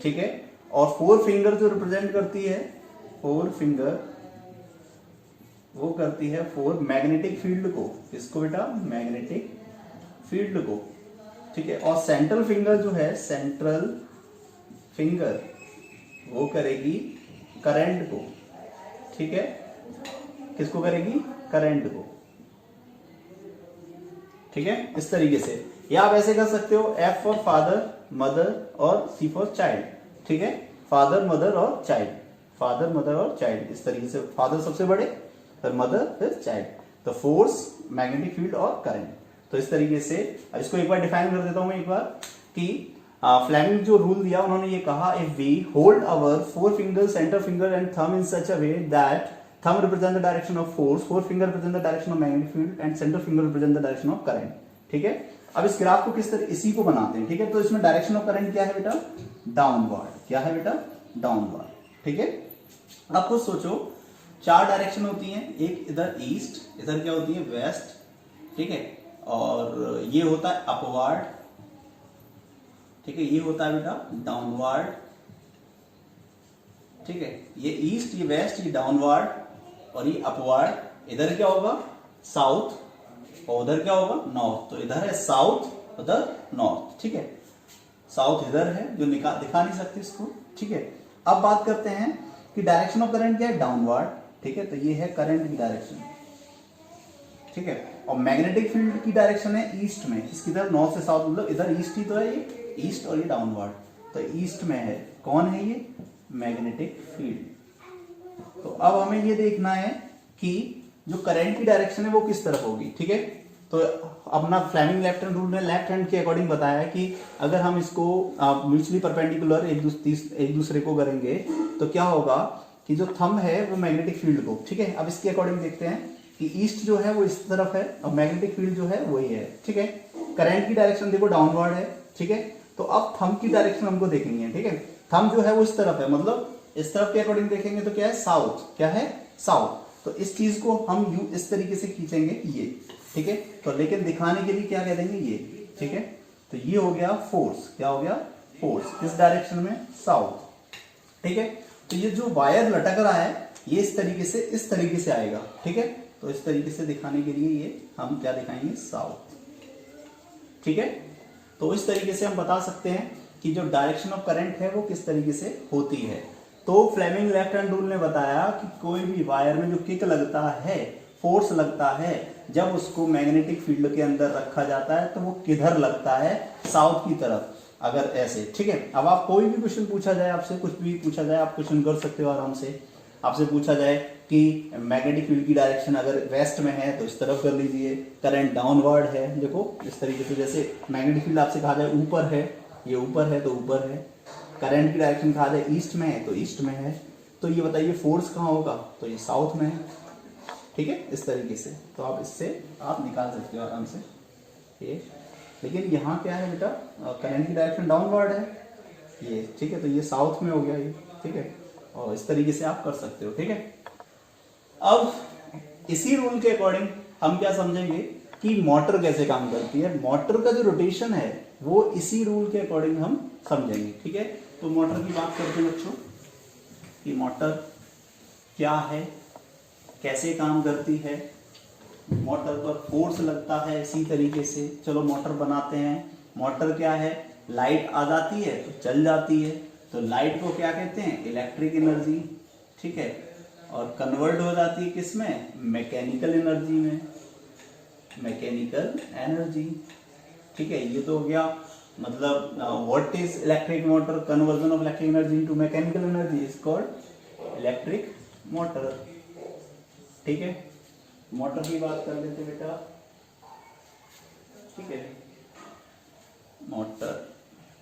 ठीक है। और फोर फिंगर जो रिप्रेजेंट करती है, फोर फिंगर वो करती है फोर मैग्नेटिक फील्ड को, किसको बेटा, मैग्नेटिक फील्ड को, ठीक है। और सेंट्रल फिंगर जो है, सेंट्रल फिंगर वो करेगी करंट को, ठीक है, किसको करेगी, करंट को, ठीक है, इस तरीके से। या आप ऐसे कर सकते हो, F फॉर फादर, मदर और C फॉर चाइल्ड, ठीक है, फादर मदर और चाइल्ड, फादर मदर और चाइल्ड, इस तरीके से। फादर सबसे बड़े, फिर मदर, फिर चाइल्ड, तो फोर्स, मैग्नेटिक फील्ड और करंट। तो इस तरीके से अब इसको एक बार डिफाइन कर देता हूं मैं एक बार, कि फ्लेमिंग जो रूल दिया, उन्होंने ये कहा, if we hold our four finger, center finger and thumb in such a way that thumb represent the direction of force, four finger represent the direction of magnetic field and center finger represent the direction of current. ठीक है, अब इस graph को किस तरह इसी को बनाते हैं। ठीक है, तो इसमें डायरेक्शन ऑफ करंट क्या है बेटा, डाउनवर्ड। क्या है बेटा, डाउनवर्ड। ठीक है, अब खुद सोचो, चार डायरेक्शन होती हैं, एक इधर ईस्ट, इधर क्या होती है वेस्ट, ठीक है, और ये होता है अपवर्ड, ठीक है, ये होता है बेटा डाउनवर्ड, ठीक है, ये ईस्ट, ये वेस्ट, ये डाउनवर्ड और ये अपवर्ड। इधर क्या होगा साउथ और उधर क्या होगा नॉर्थ, तो इधर है साउथ उधर नॉर्थ। ठीक है, साउथ इधर है जो दिखा नहीं सकते इसको। ठीक है, अब बात करते हैं कि डायरेक्शन ऑफ करंट क्या है, डाउनवर्ड। ठीक है, तो ये है करंट की डायरेक्शन। ठीक है, और मैग्नेटिक फील्ड की डायरेक्शन है ईस्ट में, किसकी तरफ, नॉर्थ से साउथ, मतलब इधर ईस्ट ही तो है, ये ईस्ट और ये डाउनवर्ड, तो ईस्ट में है। कौन है ये, मैग्नेटिक फील्ड। तो अब हमें ये देखना है कि जो करंट की डायरेक्शन है वो किस तरफ होगी। ठीक है, तो अपना फ्लेमिंग लेफ्ट हैंड रूल ने लेफ्ट हैंड के अकॉर्डिंग बताया कि अगर हम इसको म्यूचुअली परपेंडिकुलर एक दूसरे को करेंगे तो क्या होगा कि जो थंब है वो मैग्नेटिक फील्ड को, ठीक है, अब इसके अकॉर्डिंग देखते हैं कि ईस्ट जो है वो इस तरफ है और मैग्नेटिक फील्ड जो है वही है। ठीक है, करंट की डायरेक्शन देखो डाउनवर्ड है। ठीक है, तो अब थंब की डायरेक्शन हमको देखनी है। ठीक है, थंब जो है वो इस तरफ है, मतलब इस तरफ के अकॉर्डिंग देखेंगे तो क्या है साउथ, क्या है साउथ। तो इस चीज को हम यू इस तरीके से खींचेंगे ये। ठीक है, तो लेकिन दिखाने के लिए क्या कह देंगे ये। ठीक है, तो ये हो गया फोर्स, क्या हो गया फोर्स, किस डायरेक्शन में, साउथ। ठीक है, तो ये जो वायर लटक रहा है ये इस तरीके से आएगा। ठीक है, तो इस तरीके से दिखाने के लिए ये हम क्या दिखाएंगे, साउथ। ठीक है, तो इस तरीके से हम बता सकते हैं कि जो डायरेक्शन ऑफ करंट है वो किस तरीके से होती है। तो फ्लेमिंग लेफ्ट हैंड रूल ने बताया कि कोई भी वायर में जो किक लगता है, फोर्स लगता है, जब उसको मैग्नेटिक फील्ड के अंदर रखा जाता है तो वो किधर लगता है, साउथ की तरफ। अगर ऐसे, ठीक है, अब आप कोई भी क्वेश्चन पूछा जाए आपसे, कुछ भी पूछा जाए आप क्वेश्चन कर सकते हो आराम से। आपसे पूछा जाए कि मैग्नेटिक फील्ड की डायरेक्शन अगर वेस्ट में है तो इस तरफ कर लीजिए, करंट डाउनवर्ड है, देखो इस तरीके से, जैसे मैग्नेटिक फील्ड आपसे कहा जाए ऊपर है, ये ऊपर है तो ऊपर है, करंट की डायरेक्शन कहा जाए ईस्ट में है तो ईस्ट में है, तो ये बताइए फोर्स कहाँ होगा, तो ये साउथ में है। ठीक है, इस तरीके से तो आप इससे आप निकाल सकते हो आराम से ये। लेकिन यहाँ क्या है बेटा, करंट की डायरेक्शन डाउनवर्ड है ये। ठीक है, तो ये साउथ में हो गया ये। ठीक है, और इस तरीके से आप कर सकते हो। ठीक है, अब इसी रूल के अकॉर्डिंग हम क्या समझेंगे कि मोटर कैसे काम करती है। मोटर का जो रोटेशन है वो इसी रूल के अकॉर्डिंग हम समझेंगे। ठीक है, तो मोटर की बात करते हैं बच्चों कि मोटर क्या है, कैसे काम करती है, मोटर पर फोर्स लगता है इसी तरीके से। चलो मोटर बनाते हैं। मोटर क्या है, लाइट आ जाती है तो चल जाती है, तो लाइट को क्या कहते हैं, इलेक्ट्रिक एनर्जी। ठीक है, और कन्वर्ट हो जाती है किसमें, मैकेनिकल एनर्जी में, मैकेनिकल एनर्जी। ठीक है, ये तो हो गया, मतलब what is electric motor, conversion of electric energy into mechanical energy is called electric motor. ठीक है, मोटर की बात कर लेते बेटा। ठीक है, मोटर,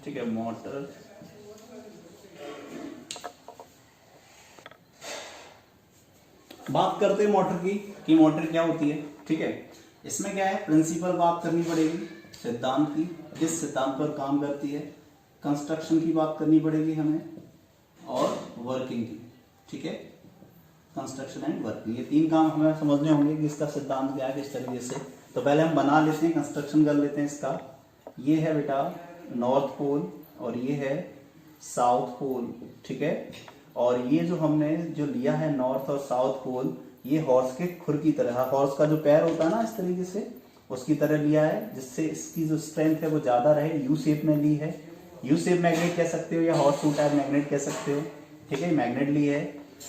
ठीक है, मोटर बात करते हैं मोटर की कि मोटर क्या होती है। ठीक है, इसमें क्या है, प्रिंसिपल बात करनी पड़ेगी, सिद्धांत की, किस सिद्धांत पर काम करती है, कंस्ट्रक्शन की बात करनी पड़ेगी हमें, और वर्किंग की। ठीक है, कंस्ट्रक्शन एंड वर्किंग, ये तीन काम हमें समझने होंगे कि इसका सिद्धांत क्या है, किस तरीके से। तो पहले हम बना लेते हैं, कंस्ट्रक्शन कर लेते हैं इसका। ये है बेटा नॉर्थ पोल और ये है साउथ पोल। ठीक है, और ये जो हमने जो लिया है नॉर्थ और साउथ पोल, ये हॉर्स के खुर की तरह, हॉर्स का जो पैर होता है ना इस तरीके से, उसकी तरह लिया है, जिससे इसकी जो स्ट्रेंथ है वो ज्यादा रहे। यू शेप में ली है, यू शेप मैग्नेट कह सकते हो या हॉर्स शू टाइप मैग्नेट कह सकते हो। ठीक है, मैग्नेट ली है।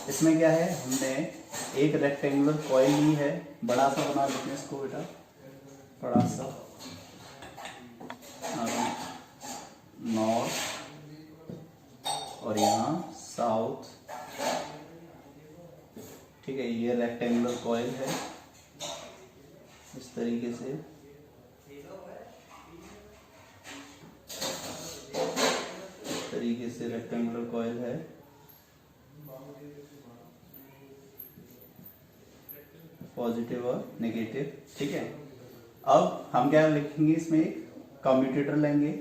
इसमें क्या है, हमने एक रेक्टेंगुलर कॉइल ली है, बड़ा सा बना लेते हैं इसको बेटा, बड़ा सा, नॉर्थ और यहाँ साउथ। ठीक है, ये रेक्टेंगुलर कॉइल है इस तरीके से। इस तरीके से रेक्टेंगुलर कॉइल है। पॉजिटिव और नेगेटिव, ठीक है। अब हम क्या लिखेंगे इसमें, एक कम्यूटेटर लेंगे।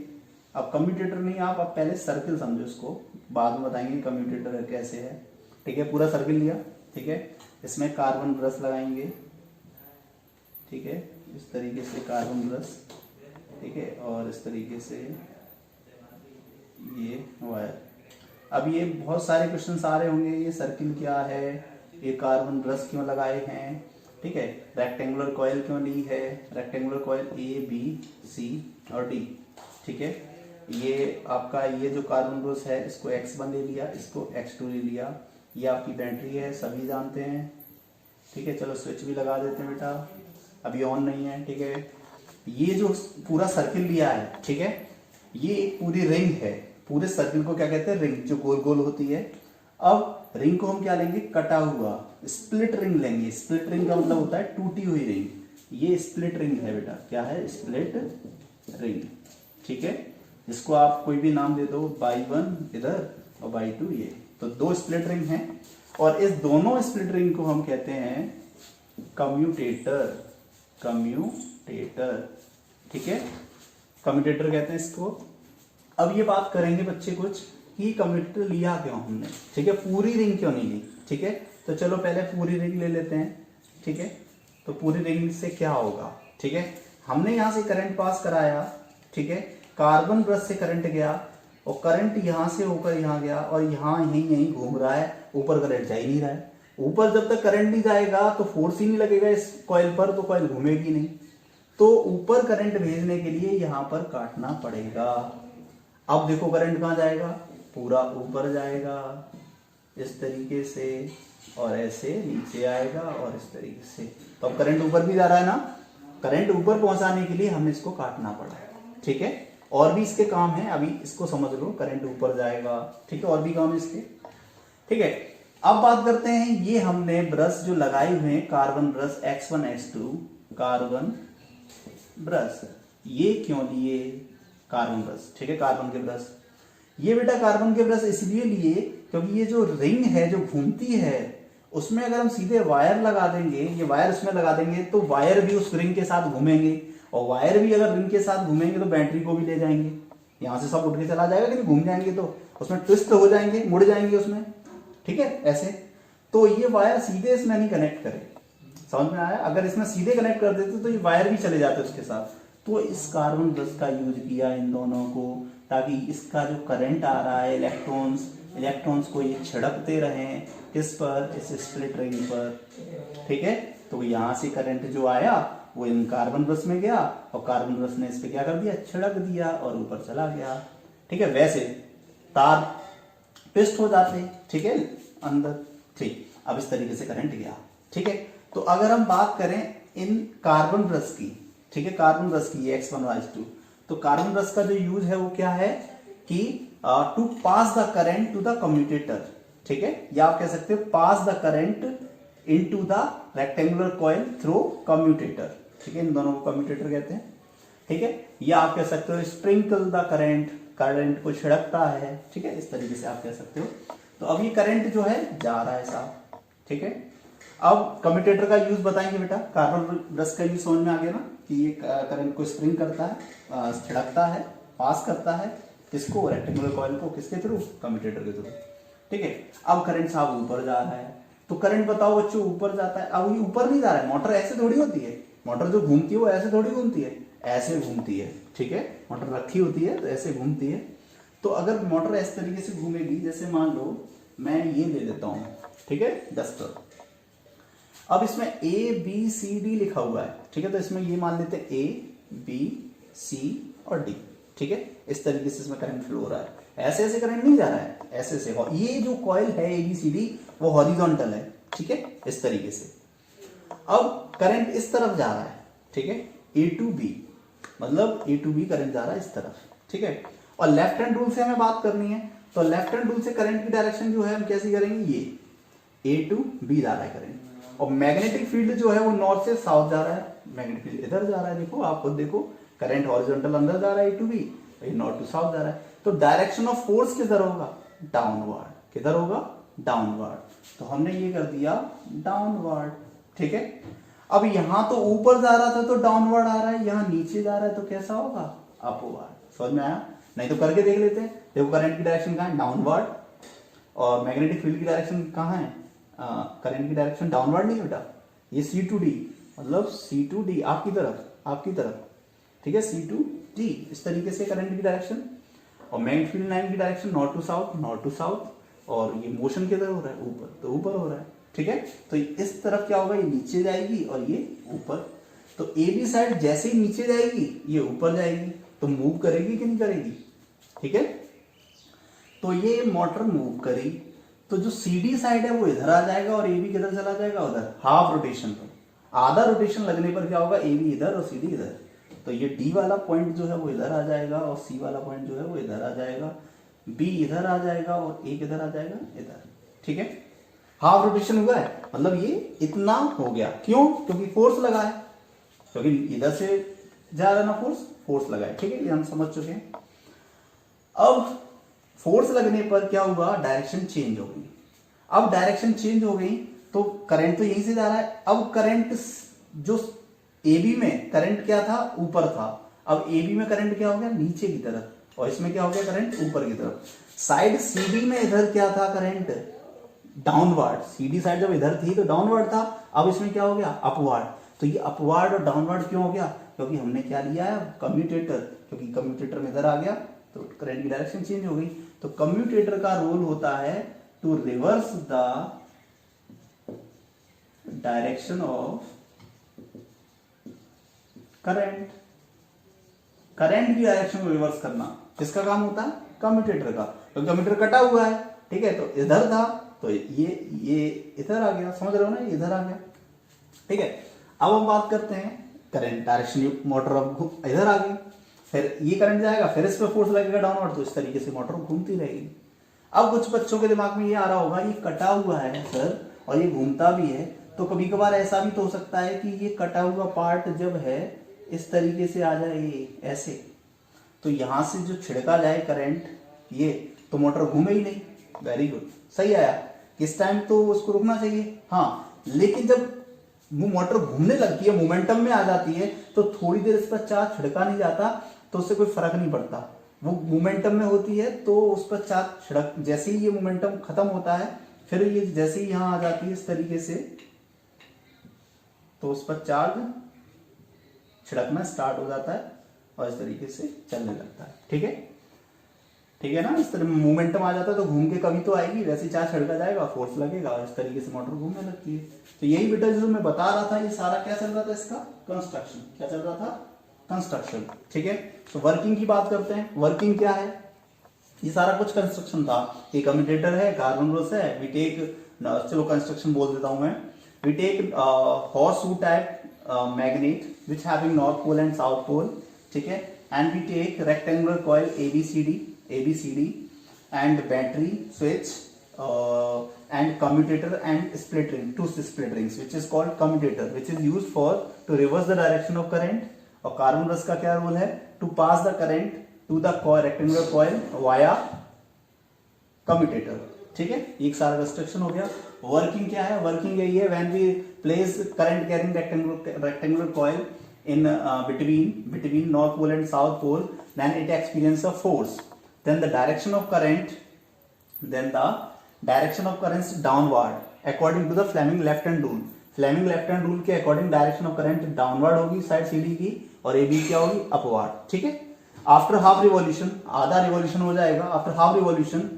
अब कम्यूटेटर नहीं, आप अब पहले सर्किल समझो इसको, बाद में बताएंगे कम्यूटेटर कैसे है, ठीक है। पूरा सर्किल लिया, ठीक है। इसमें कार्बन ब्रश लगाएंगे, ठीक है, इस तरीके से कार्बन ब्रश, ठीक है, और इस तरीके से ये वायर। अब ये बहुत सारे क्वेश्चन आ रहे होंगे, ये सर्किल क्या है, ये कार्बन ब्रश क्यों लगाए हैं, ठीक है, रेक्टेंगुलर कॉइल क्यों ली है, rectangular coil A B C और D, ठीक है। ये आपका ये जो कार्बन ब्रश है इसको X1 ले लिया, इसको X2 ले लिया, ये आपकी बैटरी है, सभी जानते हैं, ठीक है। चलो स्विच भी लगा देते हैं बेटा, अभी ऑन नहीं है, ठीक है। ये जो पूरा सर्किल लिया है, ठीक है, ये एक पूरी रिंग है, पूरे सर्किल को क्या कहते हैं, रिंग, जो गोल गोल होती है। अब रिंग को हम क्या लेंगे, कटा हुआ स्प्लिट रिंग लेंगे। स्प्लिट रिंग का मतलब होता है टूटी हुई रिंग, ये स्प्लिट रिंग है बेटा, क्या है, स्प्लिट रिंग, ठीक है। इसको आप कोई भी नाम दे दो, Y1 इधर और Y2 ये, तो दो स्प्लिट रिंग हैं, और इस दोनों स्प्लिट रिंग को हम कहते हैं कम्यूटेटर, कम्यूटेटर, ठीक है, कम्यूटेटर कहते हैं इसको। अब ये बात करेंगे बच्चे कुछ कि कम्यूटेटर लिया क्यों हमने, ठीक है, पूरी रिंग क्यों नहीं ली, ठीक है। तो चलो पहले पूरी रिंग ले लेते हैं, ठीक है। तो पूरी रिंग से क्या होगा, ठीक है, हमने यहां से करंट पास कराया, ठीक है, कार्बन ब्रश से करंट गया, और करंट यहां से होकर यहां गया, और यहां यहीं घूम रहा है, ऊपर करंट जा ही नहीं रहा है। ऊपर जब तक करंट नहीं जाएगा तो फोर्स ही नहीं लगेगा इस कॉइल पर, तो कॉइल घूमेगी नहीं। तो ऊपर करंट भेजने के लिए यहां पर काटना पड़ेगा। अब देखो करंट कहां जाएगा, पूरा ऊपर जाएगा इस तरीके से, और ऐसे नीचे आएगा और इस तरीके से। तो अब करंट ऊपर भी जा रहा है ना, करंट ऊपर पहुंचाने के लिए हमें इसको काटना पड़ा, ठीक है। और भी इसके काम है, अभी इसको समझ लो, करंट ऊपर जाएगा, ठीक है, और भी काम है इसके, ठीक है। अब बात करते हैं, ये हमने ब्रश जो लगाए हुए हैं, carbon brush X1 X2 carbon brush, ये क्यों लिए, कार्बन ब्रश, ठीक है, कार्बन के ब्रश। ये बेटा कार्बन के ब्रश इसलिए लिए क्योंकि ये जो रिंग है जो घूमती है, उसमें अगर हम सीधे वायर लगा देंगे, ये वायर उसमें लगा देंगे, तो वायर भी उस रिंग के साथ घूमेंगे, और वायर भी अगर रिंग के साथ घूमेंगे तो बैटरी को भी ले जाएंगे, यहां से सब उठ के चला जाएगा, कि घूम जाएंगे तो उसमें ट्विस्ट हो जाएंगे, मुड़ जाएंगे उसमें, ठीक है, ऐसे। तो ये वायर सीधे इसमें नहीं कनेक्ट करे, समझ में आया। अगर इसमें सीधे कनेक्ट कर देते तो ये वायर भी चले जाते उसके साथ। तो इस कार्बन ब्रश का यूज किया इन दोनों को, ताकि इसका जो करंट आ रहा है, इलेक्ट्रॉन्स को ये छिड़कते रहें, किस पर, इस स्प्लिट रिंग पर, ठीक है। तो यहाँ से करंट जो आया वो इन कार्बन ब्रश में गया, और कार्बन ब्रश ने इस पे क्या कर दिया, छिड़क दिया, और ऊपर चला गया, ठीक है। वैसे तार ट्विस्ट हो जाते, ठीक है, अंदर, ठीक। अब इस तरीके से करंट गया, ठीक है। तो अगर हम बात करें इन कार्बन ब्रश की, ठीक है, कार्बन ब्रश की X1 और X2, तो कार्बन ब्रश का जो यूज है वो क्या है कि to pass the current to the commutator, ठीक है, या आप कह सकते हो pass the current into the rectangular coil through commutator, ठीक है, इन दोनों को कम्यूटेटर कहते हैं, ठीक है। या आप कह सकते हो स्प्रिंकल द करंट, करंट को छिड़कता है, ठीक है, इस तरीके से आप कह सकते हो। तो अब ये करंट जो है जा रहा है साहब, ठीक है। अब कम्यूटेटर का यूज बताएंगे बेटा, कार्बन ब्रश का यूज समझ में आ गया ना, कि ये करंट को स्प्रिंग करता है, छिड़कता है, पास करता है, किसको, रेक्टेंगुलर कॉइल को, किसके थ्रू, कम्यूटेटर के थ्रू, ठीक है। अब करंट साहब ऊपर जा रहा है, तो करंट बताओ बच्चों ऊपर जाता है। अब ये ऊपर नहीं जा रहा है, मोटर ऐसे थोड़ी होती है, मोटर जो घूमती है वो ऐसे थोड़ी घूमती है, ऐसे घूमती है, ठीक है, मोटर रखी होती है तो ऐसे घूमती है। तो अगर मोटर इस तरीके से घूमेगी, जैसे मान लो मैं ये ले लेता हूं, ठीक है, डस्टर। अब इसमें ABCD लिखा हुआ है, ठीक है, तो इसमें ये मान लेते हैं A B C और D, ठीक है। इस तरीके से इसमें करंट फ्लो हो रहा है, ऐसे ऐसे करंट नहीं जा रहा है, ऐसे ऐसे। ये जो कॉइल है ABCD वो हॉरिजॉन्टल है, ठीक है, इस तरीके से। अब करंट इस तरफ जा रहा है, ठीक है, A to B, मतलब A to B करंट जा रहा है इस तरफ, ठीक है। और लेफ्ट हैंड रूल से हमें बात करनी है, तो लेफ्ट हैंड रूल से करंट की डायरेक्शन जो है हम कैसे करेंगे, ये A to B जा रहा है करंट, और मैग्नेटिक फील्ड जो है वो नॉर्थ से साउथ जा रहा है, मैग्नेटिक फील्ड इधर जा रहा है, देखो आप खुद देखो, करंट हॉरिजॉन्टल अंदर जा रहा है A to B, ये नॉर्थ टू साउथ जा रहा है। तो डायरेक्शन ऑफ फोर्स किधर होगा, डाउनवर्ड, किधर होगा, डाउनवर्ड। तो हमने ये कर दिया डाउनवर्ड, ठीक है। अब यहां तो ऊपर जा रहा था तो डाउनवर्ड आ रहा है, यहां नीचे जा रहा है तो कैसा होगा, अपवर्ड। समझ में आया? नहीं तो करके देख लेते हैं। देखो करंट की डायरेक्शन कहाँ है, डाउनवर्ड, और मैग्नेटिक फील्ड की डायरेक्शन कहाँ है, करंट की डायरेक्शन डाउनवर्ड नहीं बेटा, ये C2D, मतलब C2D आपकी तरफ, ठीक है, C2D, इस तरीके से करंट की डायरेक्शन। और मैग्नेटिक फील्ड लाइन की डायरेक्शन नॉर्थ टू साउथ, और ये मोशन किधर हो रहा है, ऊपर, तो ऊपर हो रहा है, ठीक है। तो इस तरफ क्या होगा, ये नीचे जाएगी और ये ऊपर। तो ए बी साइड जैसे ही नीचे जाएगी ये ऊपर जाएगी, तो मूव करेगी कि नहीं करेगी, ठीक है। तो ये मोटर मूव करी तो जो CD साइड है वो इधर आ जाएगा और AB किधर चला जाएगा, उधर, हाफ रोटेशन पर। आधा रोटेशन लगने पर क्या होगा, AB इधर और CD इधर। तो ये D वाला पॉइंट जो है वो इधर आ जाएगा और C वाला पॉइंट जो है वो इधर आ जाएगा, B इधर आ जाएगा और A किधर आ जाएगा, इधर, ठीक है। हाफ रोटेशन हुआ है, मतलब ये इतना हो गया। क्यों? क्योंकि फोर्स लगा है, क्योंकि इधर से जा रहा है ना, फोर्स लगा है, ठीक है, ये हम समझ चुके हैं। अब फोर्स लगने पर क्या हुआ, डायरेक्शन चेंज हो गई। अब डायरेक्शन चेंज हो गई तो करंट तो यहीं से जा रहा है। अब करंट जो AB में करंट क्या था, ऊपर था, अब AB में करंट क्या हो गया, नीचे की तरफ, और इसमें क्या हो गया, करंट ऊपर की तरफ। साइड CD में इधर क्या था, करंट डाउनवर्ड, CD साइड जब इधर थी तो डाउनवर्ड था, अब इसमें क्या हो गया, अपवर्ड। तो ये अपवर्ड और डाउनवर्ड क्यों हो गया, क्योंकि हमने क्या लिया है, कम्यूटेटर, क्योंकि कम्यूटेटर में इधर आ गया तो करंट की डायरेक्शन चेंज हो गई। तो कम्यूटेटर का रोल होता है to reverse the direction of current, current की डायरेक्शन को रिवर्स करना किसका काम होता है, कम्यूटेटर का। तो कम्यूटेटर कटा हुआ है, ठीक है, तो इधर था तो ये इधर आ गया, समझ रहे हो ना, ये इधर आ गया, ठीक है। अब हम बात करते हैं करंट डायरेक्शन, मोटर अब इधर आ गई, फिर ये करंट जाएगा, फिर इस पे फोर्स लगेगा डाउनवर्ड, तो इस तरीके से मोटर घूमती रहेगी। अब कुछ बच्चों के दिमाग में ये आ रहा होगा, ये कटा हुआ है सर और ये घूमता भी है, तो कभी कभार ऐसा भी तो हो सकता है कि ये कटा हुआ पार्ट जब है इस तरीके से आ जाए ऐसे, तो यहां से जो छिड़का जाए करंट ये, तो मोटर घूमे ही नहीं। वेरी गुड, सही आया। किस टाइम तो उसको रुकना चाहिए, हाँ, लेकिन जब वो मोटर घूमने लगती है, मोमेंटम में आ जाती है, तो थोड़ी देर इस पर चार्ज छिड़का नहीं जाता तो उससे कोई फर्क नहीं पड़ता। वो मोमेंटम में होती है तो उस पर चार्ज छिड़क, जैसे ही ये मोमेंटम खत्म होता है फिर ये जैसे ही यहां आ जाती है इस तरीके से, तो उस पर चार्ज छिड़कना स्टार्ट हो जाता है और इस तरीके से चलने लगता है, ठीक है, ठीक है ना। इस तरह मोमेंटम आ जाता है तो घूम के कभी तो आएगी, वैसे चार्ज छिड़का जाएगा, फोर्स लगेगा और इस तरीके से मोटर घूमने लगती है। तो यही बेटा जो मैं बता रहा था, ये सारा क्या चल रहा था, इसका कंस्ट्रक्शन, क्या चल रहा था, कंस्ट्रक्शन, ठीक है। तो वर्किंग की बात करते हैं, वर्किंग क्या है, ये सारा कुछ कंस्ट्रक्शन था। एक कम्यूटेटर है, कार्बन रोस है, वी टेक, चलो कंस्ट्रक्शन बोल देता हूं मैं, we take horse shoe type magnet which having north pole and south pole, ठीक है, and we take rectangular coil ABCD and battery switch and commutator and split ring, two split rings which is called commutator, which is used for to reverse the direction of current। और carbon रस का क्या role है, to pass the current to the coil, rectangular coil via commutator, ठीक है। एक सारा construction हो गया। वर्किंग क्या है, वर्किंग यही है, when we place current carrying rectangular coil in between north pole and south pole, then it experience a force, then the direction of current is downward according to the Fleming left hand rule। Fleming left hand rule के according direction of current downward होगी side CD की, और AB क्या होगी, upward, ठीक है। After half revolution, आधा revolution हो जाएगा, after half revolution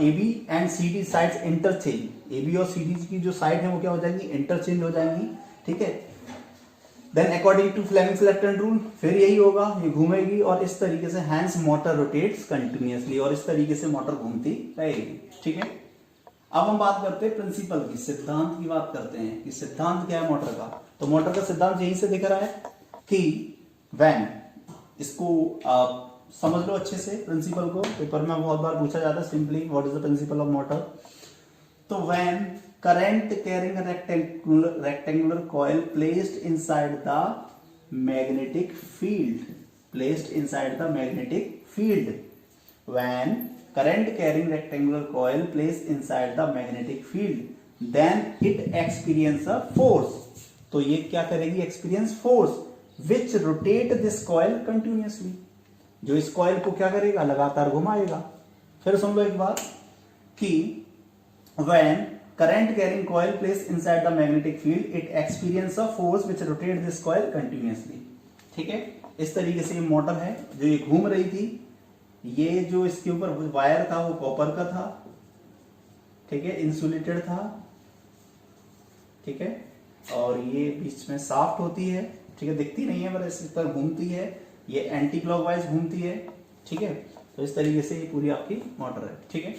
AB and CD sides interchange, AB और CD की जो साइड है वो क्या हो जाएंगी, इंटरचेंज हो जाएंगी, ठीक है। Then according to Fleming's left hand rule फिर यही होगा, ये घूमेगी और इस तरीके से हैंस मोटर रोटेट्स कंटिन्यूअसली, और इस तरीके से मोटर घूमती रहेगी, ठीक है। अब हम बात करते हैं प्रिंसिपल की, सिद्धांत की बात करते हैं कि सिद्धांत क्या है मोटर का। तो मोटर का सिद्धांत यहीं से दिख रहा है कि व्हेन, इसको समझ लो अच्छे से प्रिंसिपल को, पेपर में बहुत बार पूछा जाता है simply what is the principle of motor. तो when current carrying a rectangular coil placed inside the magnetic field, when current carrying rectangular coil placed inside the magnetic field, then it experience a force, तो ये क्या करेगी, experience force which rotate this coil continuously, जो इस coil को क्या करेगा, लगातार घुमाएगा। फिर सुन लो एक बात कि when current carrying coil place inside the magnetic field it experience a force which rotate this coil continuously. ठीक है, इस तरीके से ये मोटर है जो ये घूम रही थी। ये जो इसके ऊपर वायर था वो कॉपर का था, ठीक है, इंसुलेटेड था, ठीक है, और ये बीच में साफ्ट होती है, ठीक है, दिखती नहीं है पर इस पर घूमती है, ये एंटी क्लॉकवाइज घूमती है। ठीक है, तो इस तरीके से ये पूरी आपकी मोटर है। ठीक है।